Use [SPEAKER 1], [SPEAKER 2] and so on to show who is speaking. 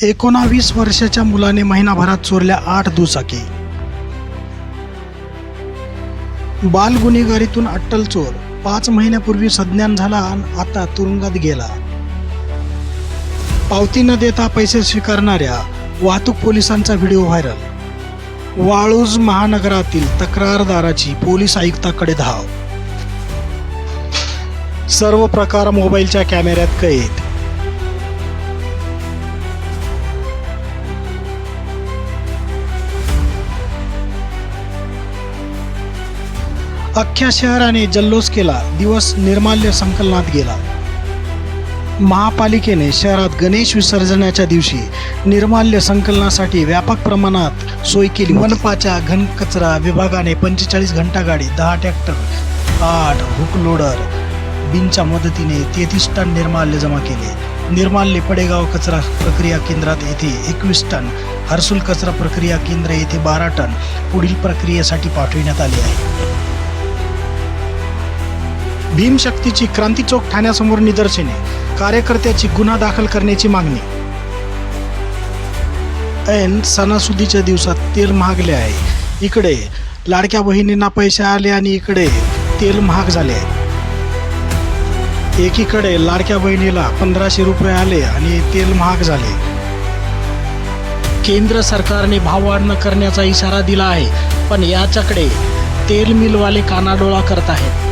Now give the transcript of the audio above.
[SPEAKER 1] 19 वर्षाच्या मुलाने महिनाभरात चोरल्या 8 दुचाकी. बाल गुन्हेगारीतून अट्टल चोर 5 महिन्यापूर्वी सज्ञान झाला आणि आता तुरुंगात गेला. पावती न देता पैसे स्वीकारणाऱ्या वाहतूक पोलिसांचा व्हिडिओ व्हायरल. वाळूज महानगरातील तक्रारदाराची पोलीस आयुक्ताकडे धाव. सर्व प्रकार मोबाईलच्या कॅमेऱ्यात कैद. अख्ख्या शहराने जल्लोष केला. दिवस निर्माल्य संकलनात गेला. महापालिकेने शहरात गणेश विसर्जनाच्या दिवशी निर्माल्य संकलनासाठी व्यापक प्रमाणात सोय केली. मनपाच्या घनकचरा विभागाने 45 घंटा गाडी, 10 ट्रॅक्टर, 8 हुक लोडर बिनच्या मदतीने 33 टन निर्माल्य जमा केले. निर्माल्य पडेगाव कचरा प्रक्रिया केंद्रात येथे 21 टन, हर्सुल कचरा प्रक्रिया केंद्र येथे 12 टन पुढील प्रक्रियेसाठी पाठविण्यात आले आहे. भीमशक्तीची क्रांती चौक ठाण्यासमोर निदर्शने. कार्यकर्त्याची गुन्हा दाखल करण्याची मागणी. ऐन सणासुदीच्या दिवसात तेल महागले आहे. इकडे लाडक्या बहिणींना पैसे आले आणि इकडे तेल महाग झाले आहे. एकीकडे लाडक्या बहिणीला 1500 रुपये आले आणि तेल महाग झाले. केंद्र सरकारने भाववाढ न करण्याचा इशारा दिला आहे, पण याच्याकडे तेल मिलवाले कानाडोळा करत आहेत.